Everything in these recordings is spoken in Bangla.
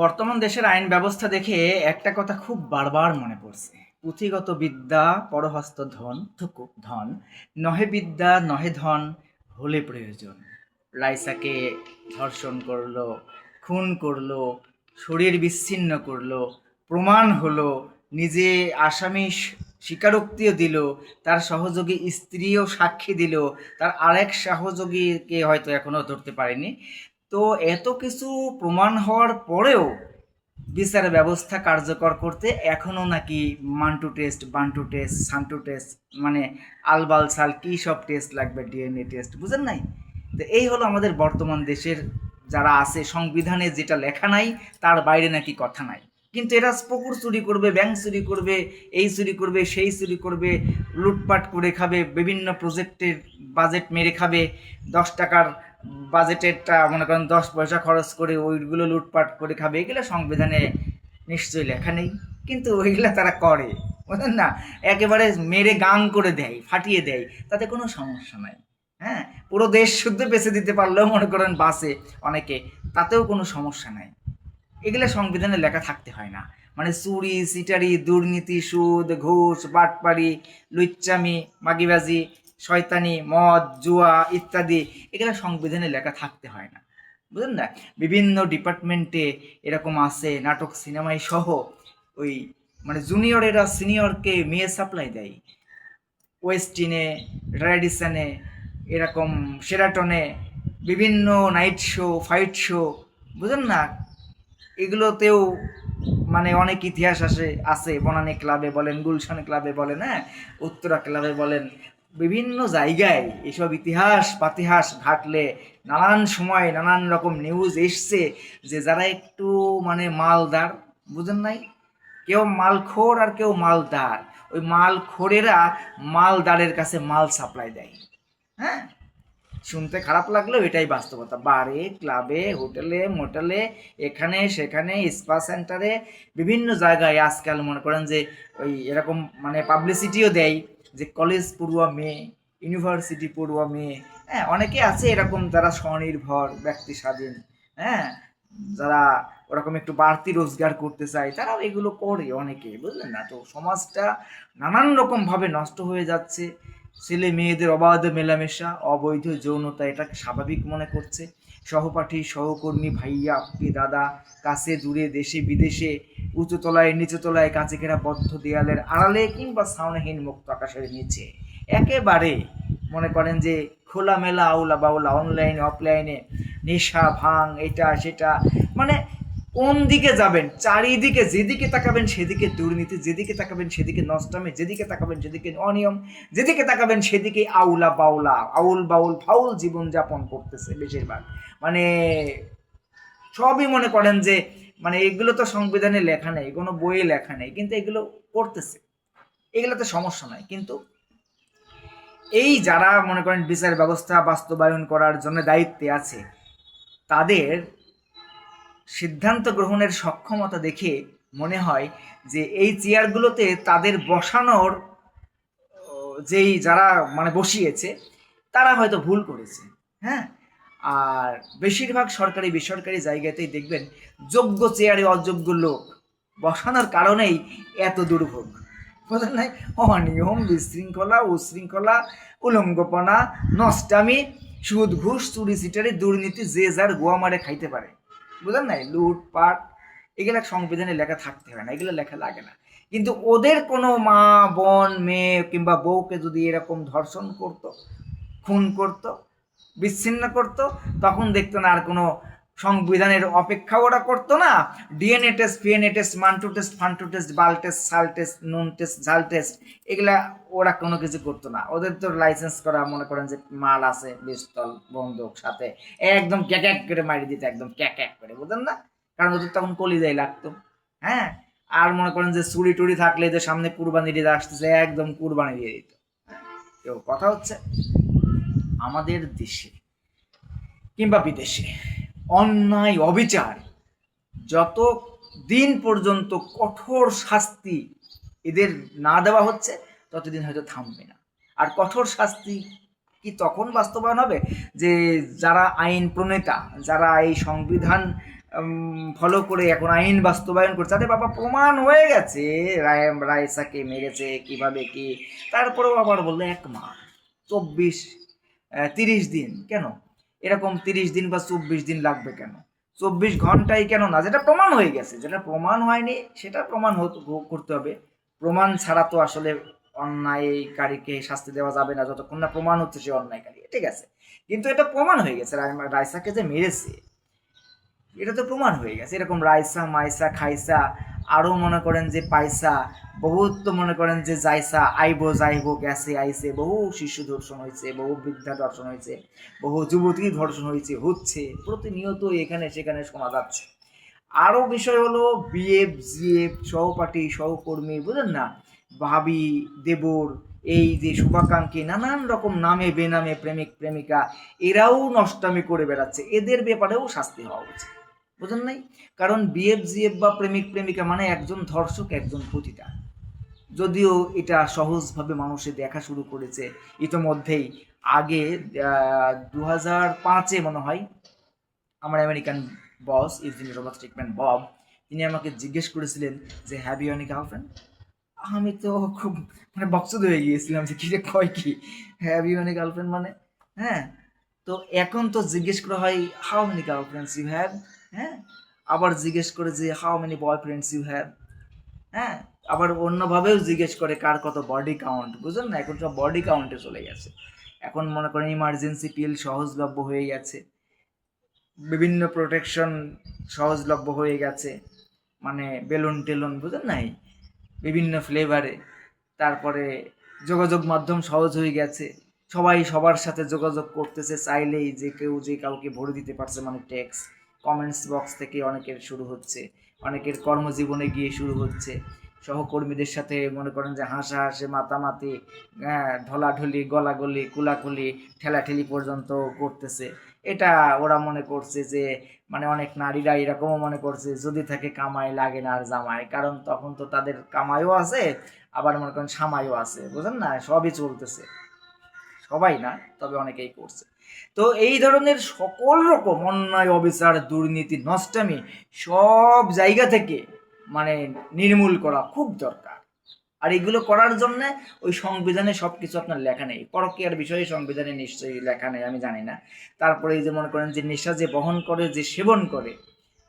বর্তমান দেশের আইন ব্যবস্থা দেখে একটা কথা খুব বারবার মনে পড়ছে। পুঁথিগত বিদ্যা পরহস্ত ধন থুকু ধন, নহে বিদ্যা নহে ধন, হলে প্রয়োজন। রাইসাকে ধর্ষণ করলো, খুন করলো, শরীর বিচ্ছিন্ন করলো, প্রমাণ হলো, নিজে আসামি স্বীকারোক্তিও দিল, তার সহযোগী স্ত্রীও সাক্ষী দিল, তার আরেক সহযোগীকে হয়তো এখনো ধরতে পারেনি। তো এত কিছু প্রমাণ হওয়ার পরেও বিচার ব্যবস্থা কার্যকর করতে এখনো নাকি Mantoux test, Bantu test, Santu test, মানে আলবাল সাল কী সব টেস্ট লাগবে, ডিএনএ টেস্ট, বুঝেন নাই? তো এই হলো আমাদের বর্তমান দেশের যারা আছে, সংবিধানে যেটা লেখা নাই তার বাইরে নাকি কথা নাই। কিন্তু এরা পুকুর চুরি করবে, ব্যাংক চুরি করবে, এই চুরি করবে, সেই চুরি করবে, লুটপাট করে খাবে, বিভিন্ন প্রজেক্টের বাজেট মেরে খাবে, 10 টাকার বাজেটেরটা মনে করেন 10 পয়সা খরচ করে ওইগুলো লুটপাট করে খাবে। এগুলো সংবিধানে নিশ্চয়ই লেখা নেই, কিন্তু ওইগুলো তারা করে, বুঝলেন না? একেবারে মেরে গাং করে দেয়, ফাটিয়ে দেয়, তাতে কোনো সমস্যা নাই। হ্যাঁ, পুরো দেশ শুদ্ধ বেঁচে দিতে পারলেও মনে করেন বাসে অনেকে, তাতেও কোনো সমস্যা নাই। এগুলো সংবিধানে লেখা থাকতে হয় না। মানে চুরি, সিটারি, দুর্নীতি, সুদ, ঘুষ, বাটপারি, লুচ্চামি, মাগিবাজি, শয়তানি, মদ, জুয়া ইত্যাদি, এগুলো সংবিধানে লেখা থাকতে হয় না, বুঝলেন না? বিভিন্ন ডিপার্টমেন্টে এরকম আছে, নাটক সিনেমায় সহ ওই মানে জুনিয়রেরা সিনিয়রকে মেয়ে সাপ্লাই দেয়। ওয়েস্টিনে, র্যাডিসনে, এরকম শেরাটনে, বিভিন্ন নাইট শো, ফাইট শো, বুঝলেন না? এগুলোতেও মানে অনেক ইতিহাস আছে বনানী ক্লাবে বলেন, গুলশান ক্লাবে বলেন, হ্যাঁ, উত্তরা ক্লাবে বলেন, বিভিন্ন জায়গায় এসব ইতিহাস পাতিহাস ঘাটলে নানান সময় নানান রকম নিউজ এসছে যে যারা একটু মানে মালদার, বুঝেন নাই, কেউ মালখোর আর কেউ মালদার, ওই মালখোরেরা মালদারের কাছে মাল সাপ্লাই দেয়। হ্যাঁ, শুনতে খারাপ লাগলেও এটাই বাস্তবতা। বারে, ক্লাবে, হোটেলে, মোটেলে, এখানে সেখানে, স্পা সেন্টারে, বিভিন্ন জায়গায় আজকাল মনে করেন যে ওই এরকম মানে পাবলিসিটিও দেয় যে কলেজ পড়ুয়া মেয়ে, ইউনিভার্সিটি পড়ুয়া মেয়ে, হ্যাঁ, অনেকে আছে এরকম যারা স্বনির্ভর ব্যক্তি স্বাধীন, হ্যাঁ, যারা ওরকম একটু বাড়তি রোজগার করতে চায়, তারাও এগুলো করে অনেকে, বুঝলেন না? তো সমাজটা নানান রকমভাবে নষ্ট হয়ে যাচ্ছে। ছেলে মেয়েদের অবাধ মেলামেশা, অবৈধ যৌনতা, এটাকে স্বাভাবিক মনে করছে। সহপাঠী, সহকর্মী, ভাইয়া, আপি, দাদা, কাছে দূরে, দেশে বিদেশে, উঁচু তলায় নিচু তলায়, কাছে ঘেরা বদ্ধ দেয়ালের আড়ালে কিংবা ছাউনিহীন মুক্ত আকাশের নিচে, একেবারে মনে করেন যে খোলামেলা আউলা বাউলা, অনলাইনে অফলাইনে, নেশা ভাঙ, এটা সেটা, মানে কোন দিকে যাবেন, চারিদিকে যেদিকে তাকাবেন সেদিকে দুর্নীতি, যেদিকে তাকাবেন সেদিকে নষ্টামি, যেদিকে তাকাবেন সেদিকে অনিয়ম, যেদিকে তাকাবেন সেদিকে আউলা বাউলা, আউল বাউল ফাউল জীবনযাপন করতেছে বেশিরভাগ। মানে সবই মনে করেন যে মানে এগুলো তো সংবিধানে লেখা নেই, কোনো বইয়ে লেখা নেই, কিন্তু এগুলো করতেছে। এগুলোতে সমস্যা নাই, কিন্তু এই যারা মনে করেন বিচার ব্যবস্থা বাস্তবায়ন করার জন্য দায়িত্বে আছে, তাদের সিদ্ধান্ত গ্রহণের সক্ষমতা দেখে মনে হয় যে এই চেয়ারগুলোতে তাদের বসানোর যেই যারা মানে বসিয়েছে তারা হয়তো ভুল করেছে। হ্যাঁ, আর বেশিরভাগ সরকারি বেসরকারি জায়গাতেই দেখবেন যোগ্য চেয়ারে অযোগ্য লোক বসানোর কারণেই এত দুর্ভোগ, বুঝলেন নাই? অনিয়ম, বিশৃঙ্খলা, উশৃঙ্খলা, উলঙ্গপনা, নষ্টামি, সুদ ঘুষ, চুরি চিটারি, দুর্নীতি, যে যার গোয়া মারে খাইতে পারে, বুঝলেন নাই? লুটপাট, এগুলো সংবিধানে লেখা থাকতে হয় না, এগুলো লেখা লাগে না। কিন্তু ওদের কোনো মা, বোন, মেয়ে কিংবা বউকে যদি এরকম ধর্ষণ করতো, খুন করতো, বিচ্ছিন্ন করতো, তখন দেখতো না আর কোনো সংবিধানের অপেক্ষা ওরা করতো না। ডিএনএ টেস্ট, পিএনএ টেস্ট, মান্টু টেস্ট, ফান্টু টেস্ট, বাল টেস্ট, সাল টেস্ট, নুন টেস্ট, ঝাল টেস্ট, এগুলা ওরা কোনো কিছু করতো না। ওদের তো লাইসেন্স করা মনে করেন যে মাল আছে, পিস্তল, বন্দুক সাথে, একদম ক্যাক এক করে মারি দিতে, একদম ক্যাক এক করে, বুঝলেন না? কারণ ওদের তখন কলিজাই লাগতো। হ্যাঁ, আর মনে করেন যে চুরি টুরি থাকলে যে সামনে কুরবানি দিয়ে আসতেছে, একদম কুরবানি দিয়ে দিত। কেউ কথা হচ্ছে আমাদের দেশে কিংবা বিদেশে অন্যায় অবিচার যত দিন পর্যন্ত কঠোর শাস্তি এদের না দেওয়া হচ্ছে ততদিন হয়তো থামবে না। আর কঠোর শাস্তি কি তখন বাস্তবায়ন হবে যে যারা আইন প্রণেতা, যারা এই সংবিধান ফলো করে এখন আইন বাস্তবায়ন করছে। আরে বাবা, প্রমাণ হয়ে গেছে রাইসাকে মেরেছে কিভাবে কি, তারপরেও আবার বললে 1 মাস 30 দিন কেন? এরকম 30 দিন বা 24 দিন লাগবে কেন? 24 ঘন্টায় কেন না? যেটা প্রমাণ হয়ে গেছে, যেটা প্রমাণ হয়নি সেটা প্রমাণ করতে হবে। প্রমাণ ছাড়া তো আসলে অন্যায়কারীকে শাস্তি দেওয়া যাবে না যতক্ষণ না প্রমাণ হচ্ছে সে অন্যায়কারী, ঠিক আছে? কিন্তু এটা প্রমাণ হয়ে গেছে, রাইসাকে যে মেরেছে এটা তো প্রমাণ হয়ে গেছে। এরকম রাইসা মাইসা খাইসা আরও মনে করেন যে পাইসা, বহুত তো মনে করেন যে যাইসা আইবো যাইবো গেছে আইসে, বহু শিশু ধর্ষণ হয়েছে, বহু বৃদ্ধা ধর্ষণ হয়েছে, বহু যুবতী ধর্ষণ হচ্ছে প্রতিনিয়ত এখানে সেখানে শোনা যাচ্ছে। আরও বিষয় হলো বিএফ জিএফ সহপাঠী সহকর্মী, বুঝলেন না, ভাবি দেবর, এই যে শুভাকাঙ্ক্ষী, নানান রকম নামে বেনামে প্রেমিক প্রেমিকা, এরাও নষ্টামি করে বেড়াচ্ছে, এদের ব্যাপারেও শাস্তি হওয়া উচিত, বুঝলেন নাই? কারণ বিএফ জিএফ বা প্রেমিক প্রেমিকা মানে একজন ধর্ষক একজন পতিতা। যদিও এটা সহজভাবে মানুষে দেখা শুরু করেছে ইতোমধ্যেই। আগে 2005-এ মনে হয় আমার আমেরিকান বস ইউজিন রবার্ট স্টিকম্যান বব, তিনি আমাকে জিজ্ঞেস করেছিলেন যে হ্যাভ ইউ এনি গার্লফ্রেন্ড। আমি তো খুব মানে বক্সদ হয়ে গিয়েছিলাম যে কিরে কয় কি হ্যাভ ইউ এনি গার্লফ্রেন্ড মানে। হ্যাঁ, তো এখন তো জিজ্ঞেস করা হয় how many girlfriends you have. হ্যাঁ, আবার জিজ্ঞেস করে যে how many boyfriends you have. হ্যাঁ, আবার অন্যভাবেও জিজ্ঞেস করে কার কত বডি কাউন্ট, বুঝলেন না? এখন সব বডি কাউন্টে চলে গেছে। এখন মনে করেন ইমার্জেন্সি পিল সহজলভ্য হয়ে গেছে, বিভিন্ন প্রোটেকশন সহজলভ্য হয়ে গেছে, মানে বেলুন টেলুন, বুঝলেন নাই, বিভিন্ন ফ্লেভারে। তারপরে যোগাযোগ মাধ্যম সহজ হয়ে গেছে, সবাই সবার সাথে যোগাযোগ করতেছে চাইলেই, যে কেউ যে কাউকে ভরে দিতে পারছে, মানে টেক্স কমেন্টস বক্স থেকে অনেকের শুরু হচ্ছে, অনেকের কর্মজীবনে গিয়ে শুরু হচ্ছে, সহকর্মীদের সাথে মনে করেন যে হাসাহাসি মাতামাতি, ঢলাঢলি গলাগলি কুলাকুলি ঠেলাঠেলি পর্যন্ত করতেছে। এটা ওরা মনে করছে যে মানে অনেক নারীরা এরকমও মনে করছে যদি থাকে কামাই লাগে না আর জামাই, কারণ তখন তো তাদের কামাইও আছে, আবার মনে করেন সামাইও আছে, বুঝলেন না, সবই চলতেছে। সবাই না, তবে অনেকেই করছে। তো এই ধরনের সকল রকম অন্যায় অবিচার দুর্নীতি নষ্টামি সব জায়গা থেকে মানে নির্মূল করা খুব দরকার। আর এগুলো করার জন্য ওই সংবিধানে সব কিছু আপনার লেখা নেই, পরকীয়ার বিষয়ে সংবিধানে নিশ্চয়ই লেখা নেই, আমি জানি না। তারপরে এই যে মনে করেন যে নেশা যে বহন করে, যে সেবন করে,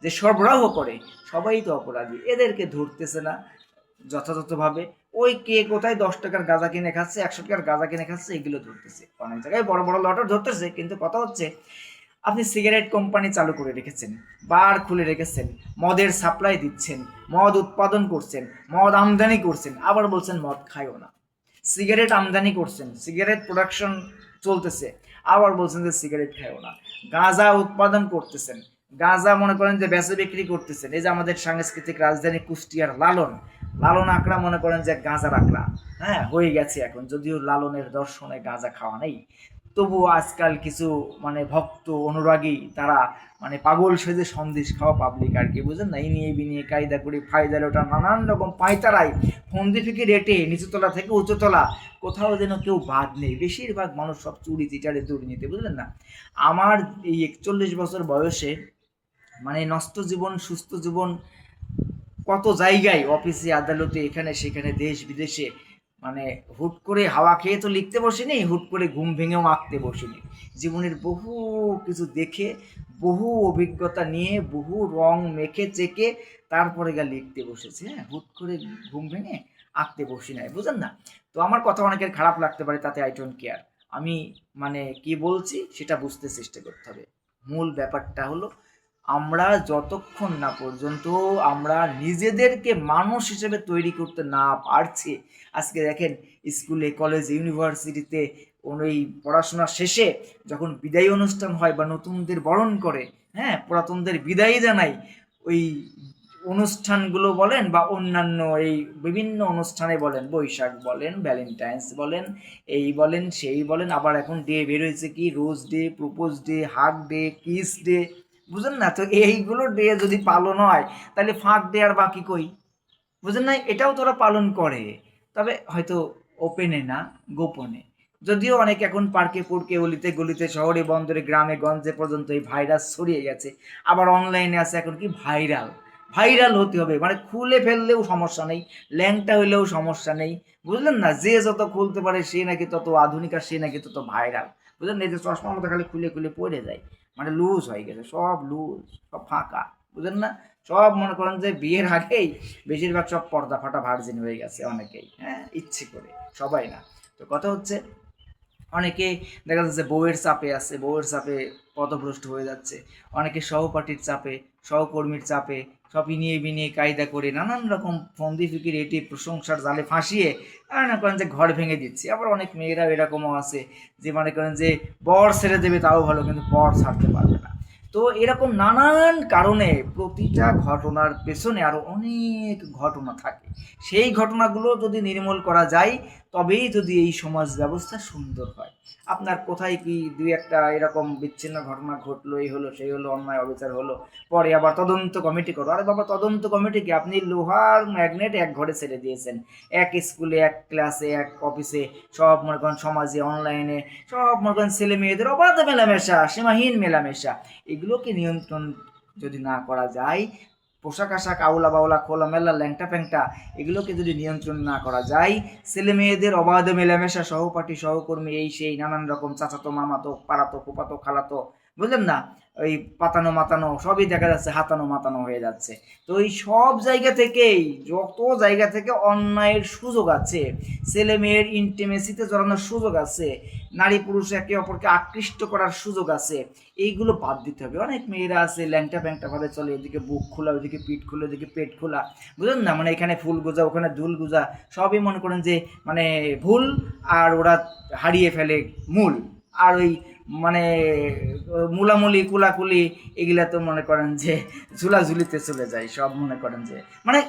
যে সরবরাহ করে, সবাই তো অপরাধী, এদেরকে ধরতেছে না যথাযথভাবে। ওই কে কোথায় 10 টাকার গাঁজা কিনে খাচ্ছে, 100 টাকার গাঁজা কিনে খাচ্ছে, এগুলো ধরতেছে। অনেক জায়গায় বড় বড় লটার ধরতেছে, কিন্তু কথা হচ্ছে আপনি সিগারেট কোম্পানি চালু করে রেখেছেন, বার খুলে রেখেছেন, মদের সাপ্লাই দিচ্ছেন, মদ উৎপাদন করছেন, মদ আমদানি করছেন, আবার বলছেন মদ খাইও না। সিগারেট আমদানি করছেন, সিগারেট প্রোডাকশন চলতেছে, আবার বলছেন যে সিগারেট খাইও না। গাঁজা উৎপাদন করতেছেন, গাঁজা মনে করেন যে বেচে বিক্রি করতেছেন। এই যে আমাদের সাংস্কৃতিক রাজধানী কুষ্টিয়ার লালন, লালন আকড়া মনে করেন যে গাঁজার আকড়া, হ্যাঁ হয়ে গেছে এখন, যদিও লালনের দর্শনে গাঁজা খাওয়া নেই, তবুও আজকাল কিছু মানে ভক্ত অনুরাগী তারা মানে পাগল সেজে সন্দেশ খাওয়া পাবলিক আর কি, বুঝলেন না, ইনিয়ে বিনিয়ে কায়দা করে ফায়দা ওটা নানান রকম পাঁয়তারাই ফন্দি ফিকে রেটে নিচুতলা থেকে উঁচুতলা, কোথাও যেন কেউ বাদ নেই, বেশিরভাগ মানুষ সব চুরি চিটারে দুর্নীতি, বুঝলেন না। আমার এই 41 বছর বয়সে মানে নষ্ট জীবন সুস্থ জীবন কত জায়গায়, অফিসে আদালতে এখানে সেখানে দেশ বিদেশে, মানে হুট করে হাওয়া খেয়ে তো লিখতে বসিনি, হুট করে ঘুম ভেঙেও আঁকতে বসিনি। জীবনের বহু কিছু দেখে, বহু অভিজ্ঞতা নিয়ে, বহু রং মেখে চেকে তারপরে গা লিখতে বসেছি। হ্যাঁ, হুট করে ঘুম ভেঙে আঁকতে বসি নাই, বুঝলেন না। তো আমার কথা অনেকের খারাপ লাগতে পারে, তাতে আই ডোন্ট কেয়ার। আমি মানে কি বলছি সেটা বুঝতে চেষ্টা করতে হবে। মূল ব্যাপারটা হলো আমরা যতক্ষণ না পর্যন্ত আমরা নিজেদেরকে মানুষ হিসেবে তৈরি করতে না পারছি। আজকে দেখেন স্কুলে কলেজে ইউনিভার্সিটিতে ওই পড়াশোনা শেষে যখন বিদায়ী অনুষ্ঠান হয় বা নতুনদের বরণ করে, হ্যাঁ পুরাতনদের বিদায়ী জানাই, ওই অনুষ্ঠানগুলো বলেন বা অন্যান্য এই বিভিন্ন অনুষ্ঠানে বলেন, বৈশাখ বলেন, ভ্যালেন্টাইন্স বলেন, এই বলেন সেই বলেন, আবার এখন ডে বের হয়েছে কি rose day, propose day, hug day, kiss day, বুঝেন না। তো এইগুলো ডে যদি পালন হয় তাহলে ফাঁক ডে আর বাকি কই, বুঝেন না, এটাও তোরা পালন করে, তবে হয়তো ওপেনে না, গোপনে। যদিও অনেক এখন পার্কে পুরকে অলিতে গলিতে শহরে বন্দরে গ্রামে গঞ্জে পর্যন্ত এই ভাইরাস ছড়িয়ে গেছে। আবার অনলাইনে আছে এখন কি ভাইরাল, ভাইরাল হতে হবে, মানে খুলে ফেললেও সমস্যা নেই, ল্যাংটা হইলেও সমস্যা নেই, বুঝলেন না? যে যত খুলতে পারে সে নাকি তত আধুনিক, আর সে নাকি তত ভাইরাল, বুঝলেন? এই যে চশমার মতো খালি খুলে খুলে পড়ে যায়, মানে লুজ হয়ে গেছে, সব লুজ, সব ফাঁকা, বুঝলেন না? সব মনে করেন যে বিয়ের আগেই বেশিরভাগ সব পর্দা ফাটা ভার্জিন হয়ে গেছে অনেকেই, হ্যাঁ, ইচ্ছে করে, সবাই না। তো কথা হচ্ছে, অনেকে দেখা যাচ্ছে বউয়ের চাপে আছে, বউয়ের চাপে পথভ্রষ্ট হয়ে যাচ্ছে, অনেকে সহপাঠীর চাপে, সহকর্মীর চাপে সব ইনিয়ে বিনিয়ে কায়দা করে নানান রকম ফন্দি ফিকির এটি প্রশংসার জালে ফাঁসিয়ে মনে করেন যে ঘর ভেঙে দিচ্ছে। আবার অনেক মেয়েরাও এরকমও আছে যে মনে করেন যে বর ছেড়ে দেবে তাও ভালো, কিন্তু পর ছাড়তে পারবে না। তো এরকম নানান কারণে প্রতিটা ঘটনার পেছনে আরো অনেক ঘটনা থাকে। সেই ঘটনাগুলো যদি নির্মূল করা যায়, তবেই যদি এই সমাজ ব্যবস্থা সুন্দর হয়। আপনার কোথায় কি দুই একটা এরকম বিচ্ছিন্ন ঘটনা ঘটলো, এই হলো সেই হলো, অন্যায় অবিচার হলো, পরে আবার তদন্ত কমিটি করো। আরে বাবা, তদন্ত কমিটিকে আপনি লোহার ম্যাগনেট এক ঘরে ছেড়ে দিয়েছেন, এক স্কুলে, এক ক্লাসে, এক অফিসে, সব মনে করেন সমাজে, অনলাইনে, সব মনে করেন ছেলে মেয়েদের অবাধ মেলামেশা, সীমাহীন মেলামেশা, এগুলোকে নিয়ন্ত্রণ যদি না করা যায়, পোশাক আশাক আউলা বাউলা খোলামেলা ল্যাংটা প্যাংটা, এগুলোকে যদি নিয়ন্ত্রণ না করা যায়, ছেলে মেয়েদের অবাধ মেলামেশা, সহপাঠী সহকর্মী এই সেই নানান রকম চাচাতো মামাতো পাড়াতো ফুপাতো খালাতো, বুঝলেন না, ওই পাতানো মাতানো সবই দেখা যাচ্ছে হাতানো মাতানো হয়ে যাচ্ছে। তো এই সব জায়গা থেকেই, যত জায়গা থেকে অন্যায়ের সুযোগ আছে, ছেলে মেয়ের ইন্টিমেসিতে জড়ানোর সুযোগ আছে, নারী পুরুষ একে অপরকে আকৃষ্ট করার সুযোগ আছে, এইগুলো বাদ দিতে হবে। অনেক মেয়েরা আছে ল্যাংটা প্যাংটা ভাবে চলে, এদিকে বুক খোলা, ওইদিকে পিঠ খোলা, ওইদিকে পেট খোলা, বুঝলেন না, মানে এখানে ফুল গোজা ওখানে দুল গোজা, সবই মনে করেন যে মানে ভুল, আর ওরা হারিয়ে ফেলে মূল। আর ওই মানে মুলামুলি কুলাকুলি এগুলা তো মনে করেন যে ঝুলাঝুলিতে চলে যায় সব, মনে করেন যে মানে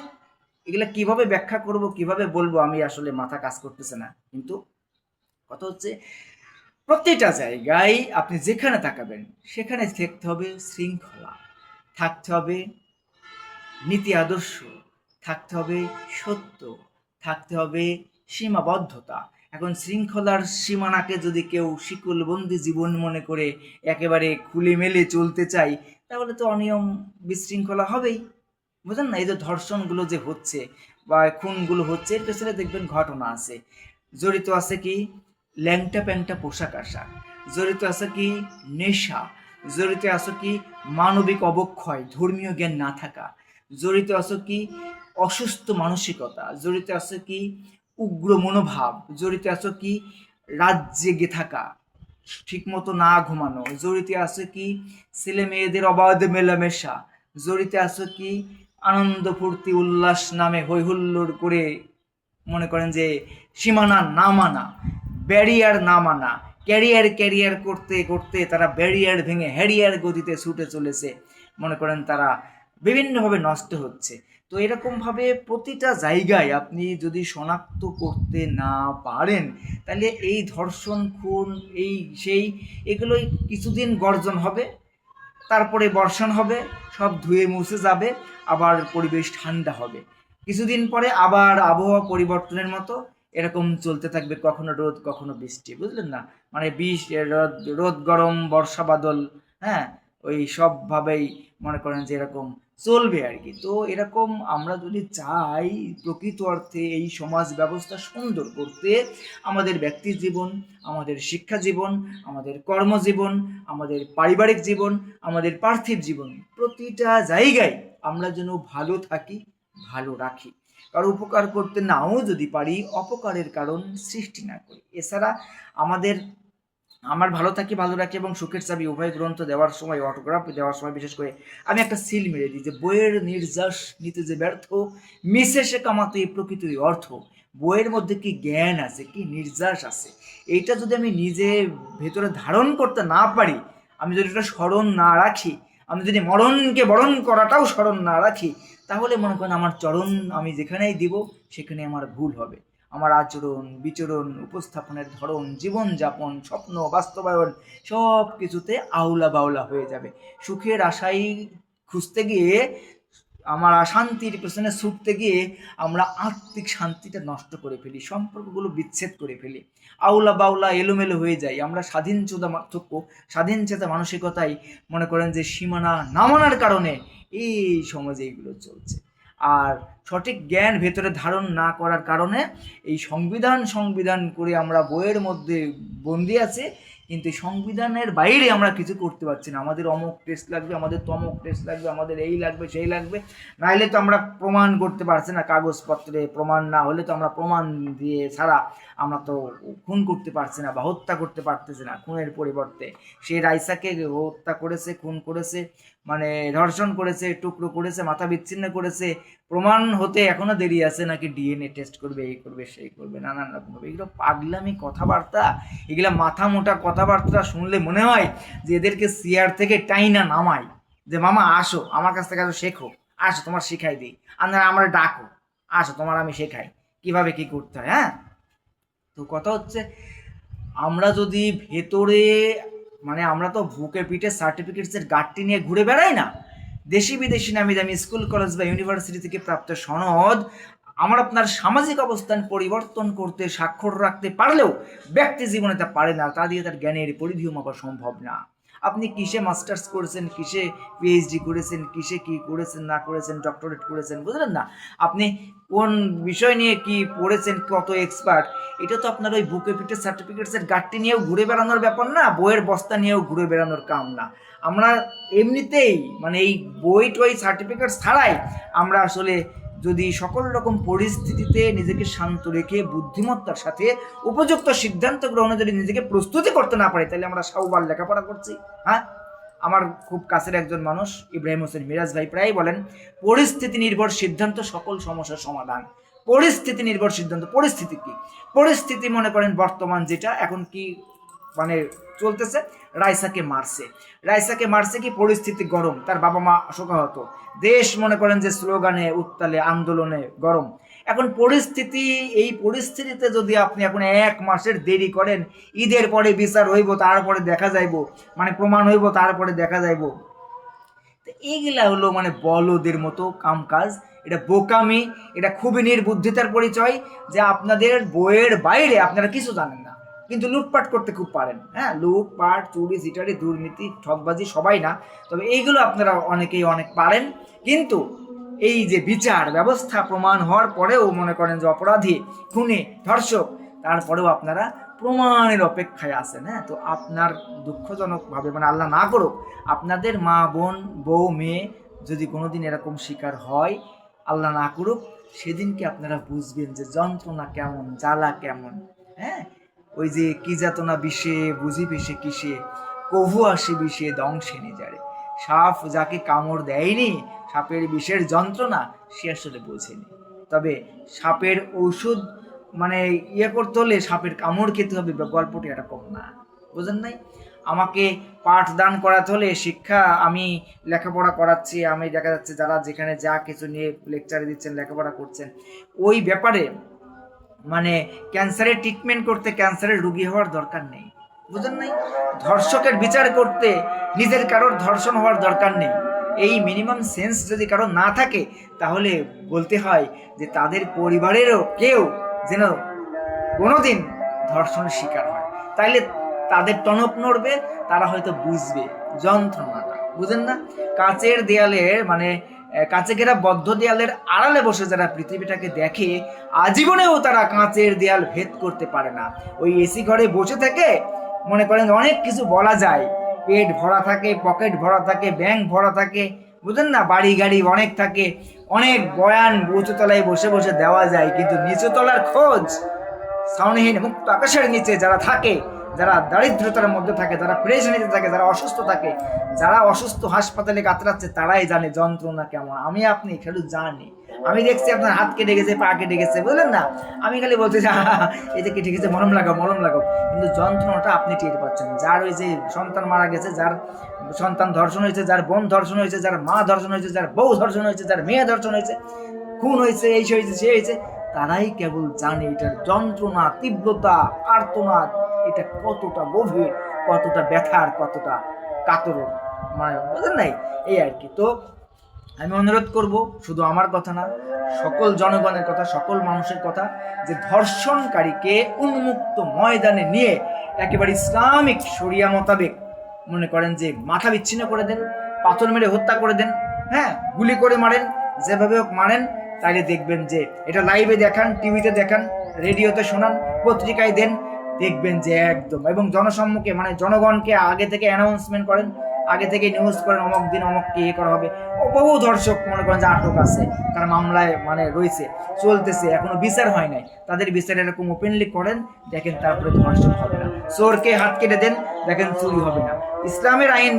এগুলা কিভাবে ব্যাখ্যা করব, কিভাবে বলবো, আমি আসলে মাথা কাজ করতেছে না। কিন্তু কথা হচ্ছে, প্রত্যেকটা জায়গায় আপনি যেখানে তাকাবেন সেখানে থাকতে হবে শৃঙ্খলা, থাকতে হবে নীতি আদর্শ, থাকতে হবে সত্য, থাকতে হবে সীমাবদ্ধতা। এখন শৃঙ্খলার সীমানাকে যদি কেউ শিকলবন্দি জীবন মনে করে একেবারে খুলে মেলে চলতে চাই, তাহলে তো অনিয়ম বিশৃঙ্খলা হবেই, বুঝলেন না? এই যে ধর্ষণগুলো যে হচ্ছে বা খুনগুলো হচ্ছে, এর পেছনে দেখবেন ঘটনা আছে, জড়িত আছে কি ল্যাংটা প্যাংটা পোশাক আশাক, জড়িত আছে কি নেশা, জড়িত আছে কি মানবিক অবক্ষয়, ধর্মীয় জ্ঞান না থাকা, জড়িত আছে কি অসুস্থ মানসিকতা, জড়িত আছে কি উগ্র মনোভাব, জড়িত আছে কি রাত জেগে থাকা, ঠিকমতো না ঘুমানো, জড়িত আছে কি ছেলে মেয়েদের অবাধ মেলামেশা, জড়িত আছে কি আনন্দ ফুর্তি উল্লাস নামে হৈ হুল্লোড় করে মনে করেন যে সীমানা না মানা, ব্যারিয়ার না মানা, ক্যারিয়ার ক্যারিয়ার করতে করতে তারা ব্যারিয়ার ভেঙে হ্যারিয়ার গতিতে ছুটে চলেছে, মনে করেন তারা বিভিন্নভাবে নষ্ট হচ্ছে। তো এরকমভাবে প্রতিটা জায়গায় আপনি যদি শনাক্ত করতে না পারেন, তাহলে এই ধর্ষণ খুন এই সেই এগুলোই কিছুদিন গর্জন হবে, তারপরে বর্ষণ হবে, সব ধুয়ে মুছে যাবে, আবার পরিবেশ ঠান্ডা হবে, কিছুদিন পরে আবার আবহাওয়া পরিবর্তনের মতো এরকম চলতে থাকবে, কখনো রোদ কখনো বৃষ্টি, বুঝলেন না, মানে রোদ রোদ গরম বর্ষা বাদল, হ্যাঁ, ওই সবভাবেই মনে করেন যে এরকম চলবে আর কি। তো এরকম আমরা যদি চাই প্রকৃত অর্থে এই সমাজ ব্যবস্থা সুন্দর করতে, আমাদের ব্যক্তি জীবন, আমাদের শিক্ষা জীবন, আমাদের কর্মজীবন, আমাদের পারিবারিক জীবন, আমাদের পার্থিব জীবন, প্রতিটা জায়গায় আমরা যেন ভালো থাকি, ভালো রাখি, কারো উপকার করতে নাও যদি পারি, অপকারের কারণ সৃষ্টি না করি। এছাড়া আমাদের আমার ভালো থাকি ভালো রাখি এবং সুখের চাবি উভয় গ্রন্থ দেওয়ার সময়, অটোগ্রাফ দেওয়ার সময় বিশেষ করে আমি একটা সিল মেরে দিই যে বইয়ের নির্যাস নিতে যে ব্যর্থ, মিশে সে কামাতে প্রকৃতির অর্থ। বইয়ের মধ্যে কি জ্ঞান আছে, কি নির্যাস আছে, এইটা যদি আমি নিজে ভেতরে ধারণ করতে না পারি, আমি যদি এটা স্মরণ না রাখি, আমি যদি মরণকে বরণ করাটাও স্মরণ না রাখি, তাহলে মনে করেন আমার চরণ আমি যেখানেই দিব সেখানে আমার ভুল হবে। আমার আচরণ বিচরণ উপস্থাপনের ধরন জীবনযাপন স্বপ্ন বাস্তবায়ন সব কিছুতে আউলা বাউলা হয়ে যাবে। সুখের আশাই খুঁজতে গিয়ে আমার অশান্তির পেছনে ছুটতে গিয়ে আমরা আত্মিক শান্তিটা নষ্ট করে ফেলি, সম্পর্কগুলো বিচ্ছেদ করে ফেলি, আউলা বাউলা এলোমেলো হয়ে যায়। আমরা স্বাধীন চেতা মানসিকতায় মনে করেন যে সীমানা না মানার কারণে এই সমাজে এইগুলো চলছে। আর সঠিক জ্ঞান ভেতরে ধারণ না করার কারণে এই সংবিধান করে আমরা বইয়ের মধ্যে বন্দি আছে, কিন্তু সংবিধানের বাইরে আমরা কিছু করতে পারছি না। আমাদের অমুক টেস্ট লাগবে, আমাদের তমুক টেস্ট লাগবে, আমাদের এই লাগবে সেই লাগবে, নাহলে তো আমরা প্রমাণ করতে পারছি না। কাগজপত্রে প্রমাণ না হলে তো আমরা প্রমাণ দিয়ে ছাড়া আমরা তো খুন করতে পারছি না বা হত্যা করতে পারতেছি না। খুনের পরিবর্তে সে রাইসাকে হত্যা করেছে, খুন করেছে, মানে ধর্ষণ করেছে, টুকরো করেছে, মাথা বিচ্ছিন্ন করেছে, প্রমাণ হতে এখনো দেরি আছে, নাকি ডিএনএ টেস্ট করবে, এই করবে সেই করবে, নানান রকম করবে। এগুলো পাগলামি কথাবার্তা, এগুলা মাথা মোটা কথাবার্তা শুনলে মনে হয় যে এদেরকে চেয়ার থেকে টাইনা নামাই, যে মামা আসো আমার কাছ থেকে আসো, শেখো, আসো তোমার শিখাই দিই, আর আমরা ডাকো, আসো তোমার আমি শেখাই কিভাবে কি করতে হয়। হ্যাঁ, তো কথা হচ্ছে আমরা যদি ভেতরে মানে আমরা তো বুকে পিঠে সার্টিফিকেটসের গাঁটটি নিয়ে ঘুরে বেড়াই না। দেশি বিদেশি নামি দামি স্কুল কলেজ বা ইউনিভার্সিটি থেকে প্রাপ্ত সনদ আমার আপনার সামাজিক অবস্থান পরিবর্তন করতে স্বাক্ষর রাখতে পারলেও ব্যক্তি জীবনে তা পারে না। তা দিয়ে তার জ্ঞানের পরিধিও মাপা সম্ভব না। আপনি কিসে মাস্টার্স করেছেন, কিসে পিএইচডি করেছেন, কিসে কি করেছেন না করেছেন, ডক্টরেট করেছেন, বুঝলেন না, আপনি কোন বিষয় নিয়ে কি পড়েছেন, কত এক্সপার্ট, এটা তো আপনার ওই বুকে পিঠে সার্টিফিকেটসের গাঁটটি নিয়েও ঘুরে বেড়ানোর ব্যাপার না, বইয়ের বস্তা নিয়েও ঘুরে বেড়ানোর কাম না। আমরা এমনিতেই মানে এই বই টই সার্টিফিকেট ছাড়াই আমরা আসলে যদি সকল রকম পরিস্থিতিতে নিজেকে শান্ত রেখে বুদ্ধিমত্তার সাথে উপযুক্ত সিদ্ধান্ত গ্রহণে যদি নিজেকে প্রস্তুতি করতে না পারি, তাহলে আমরা সাউবার লেখাপড়া করছি। হ্যাঁ, আমার খুব কাছের একজন মানুষ ইব্রাহিম হোসেন মিরাজ ভাই প্রায় বলেন, পরিস্থিতি নির্ভর সিদ্ধান্ত সকল সমস্যার সমাধান। পরিস্থিতি নির্ভর সিদ্ধান্ত। পরিস্থিতি কি? পরিস্থিতি মনে করেন বর্তমান যেটা এখন কি মানে চলতেছে, রাইসাকে মারছে কি পরিস্থিতি গরম, তার বাবা মা শোকাহত, দেশ মনে করেন যে স্লোগানে উত্তালে আন্দোলনে গরম। এখন পরিস্থিতি, এই পরিস্থিতিতে যদি আপনি এখন 1 মাসের দেরি করেন, ঈদের পরে বিচার হইব তারপরে দেখা যাইব, মানে প্রমাণ হইব তারপরে দেখা যাইব, এইগুলা হলো মানে বলদের মতো কাম কাজ। এটা বোকামি, এটা খুবই নির্বুদ্ধিতার পরিচয় যে আপনাদের বইয়ের বাইরে আপনারা কিছু জানেন না, কিন্তু লুটপাট করতে খুব পারেন। হ্যাঁ, লুটপাট, চুরি, চিটারি, দুর্নীতি, ঠকবাজি সবাই না, তবে এইগুলো আপনারা অনেকেই অনেক পারেন। কিন্তু এই যে বিচার ব্যবস্থা প্রমাণ হওয়ার পরেও মনে করেন যে অপরাধী, খুনি, ধর্ষক, তারপরেও আপনারা প্রমাণের অপেক্ষায় আছেন। হ্যাঁ, তো আপনার দুঃখজনকভাবে মানে আল্লাহ না করুক আপনাদের মা বোন বউ মেয়ে যদি কোনোদিন এরকম শিকার হয়, আল্লাহ না করুক, সেদিনকে আপনারা বুঝবেন যে যন্ত্রণা কেমন, জ্বালা কেমন। হ্যাঁ, ওই যে কি যাতনা বিষে বুঝি বিষে কিসে, কভু আসে বিষে দংশে নিজারে। সাপ যাকে কামড় দেয়নি, সাপের বিষের যন্ত্রণা সে আসলে বোঝেনি। তবে সাপের ঔষধ মানে করতে হলে সাপের কামড় খেতে হবে, গল্পটি এরকম না, বুঝেন নাই? আমাকে পাঠদান করাতে হলে শিক্ষা, আমি লেখাপড়া করাচ্ছি, আমি দেখা যাচ্ছে যারা যেখানে যা কিছু নিয়ে লেকচারে দিচ্ছেন, লেখাপড়া করছেন, ওই ব্যাপারে মানে ক্যান্সারের ট্রিটমেন্ট করতে ক্যান্সারের রোগী হওয়ার দরকার নেই, বুঝেন নাই? ধর্ষকের বিচার করতে নিজের কারোর ধর্ষণ হওয়ার দরকার নেই। এই মিনিমাম সেন্স যদি কারো না থাকে, তাহলে বলতে হয় যে তাদের পরিবারেরও কেউ যেন কোনোদিন ধর্ষণের শিকার হয়, তাইলে তাদের টনক নড়বে, তারা হয়তো বুঝবে যন্ত্রণাটা, বুঝেন না? কাচের দেয়ালের মানে কাঁচে ঘেরা বদ্ধ দেয়ালের আড়ালে বসে যারা পৃথিবীটাকে দেখে, আজীবনেও তারা কাঁচের দেয়াল ভেদ করতে পারে না। ওই এসি ঘরে বসে থেকে মনে করেন অনেক কিছু বলা যায়, পেট ভরা থাকে, পকেট ভরা থাকে, ব্যাংক ভরা থাকে, বুঝলেন না, বাড়ি গাড়ি অনেক থাকে, অনেক বয়ান উঁচুতলায় বসে বসে দেওয়া যায়, কিন্তু নিচুতলার খোঁজ সাউনিহীন মুক্ত আকাশের নিচে যারা থাকে, যারা দারিদ্রতার মধ্যে থাকে, যারা প্রেশানিতে থাকে, যারা অসুস্থ থাকে, যারা অসুস্থ হাসপাতালে কাতরাচ্ছে, তারাই জানে যন্ত্রণা কেমন। আমি আপনি খালি জানি, আমি দেখছি আপনার হাত কেটে গেছে, পা কেটে গেছে, বুঝলেন না, আমি খালি বলছি যে এই যে কেটে গেছে, মলম লাগাও, কিন্তু যন্ত্রণাটা আপনি টের পাচ্ছেন। যার ওই যে সন্তান মারা গেছে, যার সন্তান ধর্ষণ হয়েছে, যার বোন ধর্ষণ হয়েছে, যার মা ধর্ষণ হয়েছে, যার বউ ধর্ষণ হয়েছে, যার মেয়ে ধর্ষণ হয়েছে, খুন হয়েছে, এই হয়েছে, সে হয়েছে, তারাই কেবল জানে এটার যন্ত্রণা, তীব্রতা, আর্তনাদ, এটা কতটা গভীর, কতটা ব্যথার, কতটা কাতর, মানে বুঝলেন নাই, এই আর কি। তো আমি অনুরোধ করব, শুধু আমার কথা না, সকল জনগণের কথা, সকল মানুষের কথা, যে ধর্ষণকারীকে উন্মুক্ত ময়দানে নিয়ে একেবারে ইসলামিক শরিয়া মোতাবেক মনে করেন যে মাথা বিচ্ছিন্ন করে দেন, পাথর মেরে হত্যা করে দেন, হ্যাঁ, গুলি করে মারেন, যেভাবে হোক মারেন। তাইলে দেখবেন যে এটা লাইভে দেখান, টিভিতে দেখান, রেডিওতে শোনান, পত্রিকায় দেন, দেখবেন যে একদম, এবং জনসম্মুখে মানে জনগণকে আগে থেকে অ্যানাউন্সমেন্ট করেন, আগে থেকে নিউজ করেন, অমুক দিন অমুককে ইয়ে করা হবে। বহু দর্শক মনে করেন যে আটক আছে, তারা মামলায় মানে রয়েছে, চলতেছে, এখনো বিচার হয় নাই, তাদের বিচার এরকম ওপেনলি করেন, দেখেন তারপরে ধর্ষণ হবে না। চোরকে হাত কেটে দেন, দেখেন চুরি হবে না। ইসলামের আইন,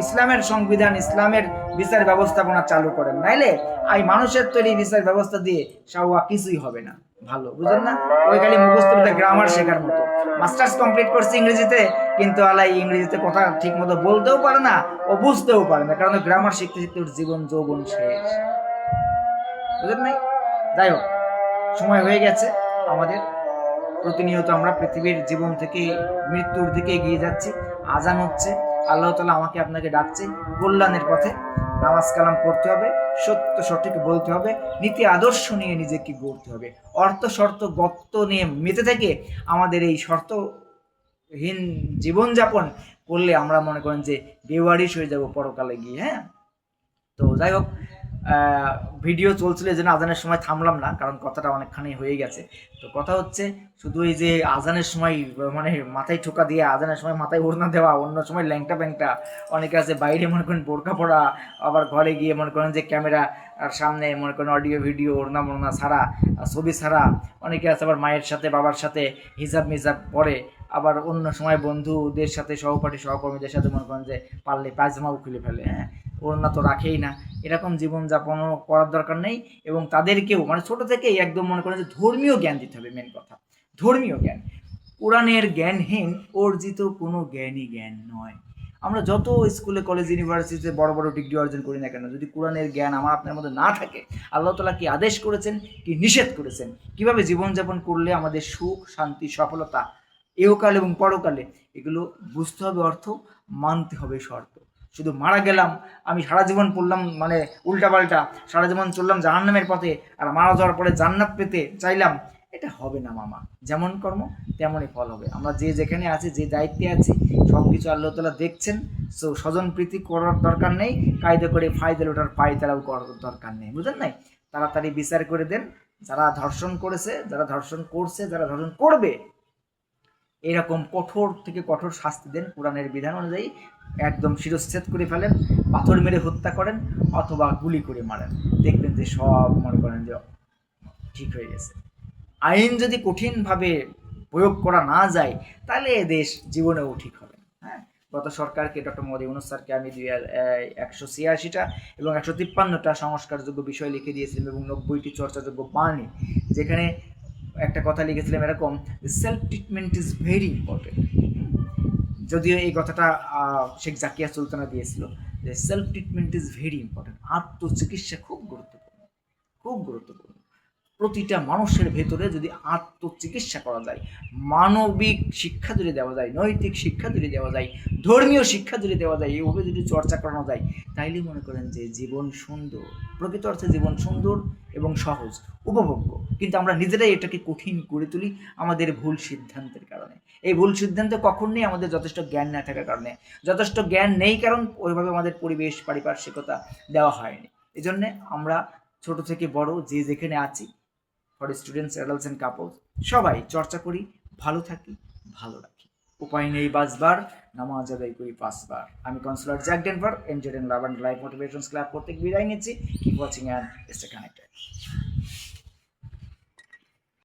ইসলামের সংবিধান, ইসলামের বিচার ব্যবস্থাপনা চালু করেন, নাইলে এই মানুষের তৈরি বিচার ব্যবস্থা দিয়ে সাওয়া কিছুই হবে না। ভালো বুঝেন না, ওই খালি মুখস্থ গ্রামার শেখার মতো। মাস্টার্স কমপ্লিট করছে ইংরেজিতে, কিন্তু আলাই ইংরেজিতে কথা ঠিক মতো বলতেও পারে না, ও বুঝতেও পারে না, কারণ গ্রামার শিখতে শিখতে ওর জীবন যৌবন শেষ। বুঝলেন নাই? যাই হোক, সময় হয়ে গেছে আমাদের। প্রতিনিয়ত আমরা পৃথিবীর জীবন থেকে মৃত্যুর দিকে এগিয়ে যাচ্ছি। আজান হচ্ছে, আল্লাহ তাআলা আমাকে আপনাকে ডাকছে কল্যাণের পথে। নামাজ কালাম পড়তে হবে, সত্য সঠিক বলতে হবে, নীতি আদর্শ নিয়ে নিজেকে গড়তে হবে। অর্থ শর্ত গত্ত নিয়ে মেতে থেকে আমাদের এই শর্তহীন জীবনযাপন করলে আমরা মনে করেন যে বেওয়ারিশ হয়ে যাব পরকালে গিয়ে। হ্যাঁ, তো যাই হোক, ভিডিও চলছিল, এই জন্য আজানের সময় থামলাম না, কারণ কথাটা অনেকখানি হয়ে গেছে। তো কথা হচ্ছে শুধু এই যে আজানের সময় মানে মাথায় ঠোকা দিয়ে আজানের সময় মাথায় ওড়না দেওয়া, অন্য সময় ল্যাংটা প্যাংটা, অনেকে আছে বাইরে মনে করেন বোরকা পরা, আবার ঘরে গিয়ে মনে করেন যে ক্যামেরা আর সামনে মনে করেন অডিও ভিডিও ওড়না মোড়না ছাড়া, ছবি ছাড়া, অনেকে আছে আবার মায়ের সাথে বাবার সাথে হিজাব মিজাব পরে, আবার অন্য সময় বন্ধুদের সাথে সহপাঠী সহকর্মীদের সাথে মনে করেন যে পারলে পায়জামাও খুলে ফেলে। হ্যাঁ, ওড়না তো রাখেই না। এরকম জীবনযাপনও করার দরকার নেই, এবং তাদেরকেও মানে ছোট থেকেই একদম মনে করেন যে ধর্মীয় জ্ঞান দিতে হবে। মেন কথা ধর্মীয় জ্ঞান। কোরআনের জ্ঞানহীন অর্জিত কোনো জ্ঞানই জ্ঞান নয়। আমরা যত স্কুলে কলেজ ইউনিভার্সিটিতে বড় বড় ডিগ্রি অর্জন করি না কেন, যদি কোরআনের জ্ঞান আমার আপনার মধ্যে না থাকে, আল্লাহ তাআলা কি আদেশ করেছেন, কি নিষেধ করেছেন, কিভাবে জীবনযাপন করলে আমাদের সুখ শান্তি সফলতা এহকাল এবং পরকালে, এগুলো বুঝতে হবে, অর্থ মানতে হবে শর্ত। শুধু মারা গেলাম, আমি সারা জীবন পড়লাম মানে উল্টাপাল্টা, সারা জীবন চললাম জাহান্নামের পথে, আর মারা যাওয়ার পরে জান্নাত পেতে চাইলাম, এটা হবে না মামা। যেমন কর্ম তেমনই ফল হবে। আমরা যে যেখানে আছি, যে দায়িত্বে আছি, সব কিছু আল্লাহ তাআলা দেখছেন। সো স্বজন প্রীতি করার দরকার নেই, কায়দা করে ফায়দা লোটার পায়তারাও করার দরকার নেই। বুঝলেন নাই? তাড়াতাড়ি বিচার করে দেন। যারা ধর্ষণ করেছে, যারা ধর্ষণ করছে, যারা ধর্ষণ করবে, এরকম কঠোর থেকে কঠোর শাস্তি দেন। কোরআনের বিধান অনুযায়ী একদম শিরচ্ছেদ করে ফেলেন, পাথর মেরে হত্যা করেন, অথবা গুলি করে মারেন। দেখবেন যে সব মনে করেন যে ঠিক হয়ে গেছে। আইন যদি কঠিনভাবে প্রয়োগ করা না যায়, তাহলে দেশ জীবনেও ঠিক হবে। হ্যাঁ, গত সরকারকে, ডক্টর মোহাম্মদ ইউনূস স্যারকে আমি 186টা এবং 153টা সংস্কারযোগ্য বিষয় লিখে দিয়েছিলাম, এবং 90টি চর্চাযোগ্য বাণী, যেখানে একটা কথা লিখেছিলাম এরকম, self treatment is very important. যদিও এই কথাটা শেখ জাকিয়া সুলতানা দিয়েছিল, যে self treatment is very important. আত্মচিকিৎসা খুব গুরুত্বপূর্ণ, খুব গুরুত্বপূর্ণ। প্রতিটা মানুষের ভেতরে যদি আত্মচিকিৎসা করা যায়, মানবিক শিক্ষা যদি দেওয়া যায়, নৈতিক শিক্ষা যদি দেওয়া যায়, ধর্মীয় শিক্ষা যদি দেওয়া যায়, এইভাবে যদি চর্চা করানো যায়, তাইলে মনে করেন যে জীবন সুন্দর, প্রকৃত অর্থে জীবন সুন্দর এবং সহজ, উপভোগ্য। কিন্তু আমরা নিজেরাই এটাকে কঠিন করে তুলি আমাদের ভুল সিদ্ধান্তের কারণে। এই ভুল সিদ্ধান্ত কখন নেই? আমাদের যথেষ্ট জ্ঞান না থাকার কারণে। যথেষ্ট জ্ঞান নেই কারণ ওইভাবে আমাদের পরিবেশ পারিপার্শ্বিকতা দেওয়া হয়নি। এই জন্যে আমরা ছোট থেকে বড় যে যেখানে আছি, for students, adults and couples, সবাই চর্চা করি, ভালো থাকি, ভালো রাখি। উপায় নেই বাঁচবার, নামাজ আদায় করি 5 বার। আমি counsellor Jack Denver, enjoy and love and life motivations club প্রত্যেক বিদায় নিচ্ছি। Keep watching and stay connected.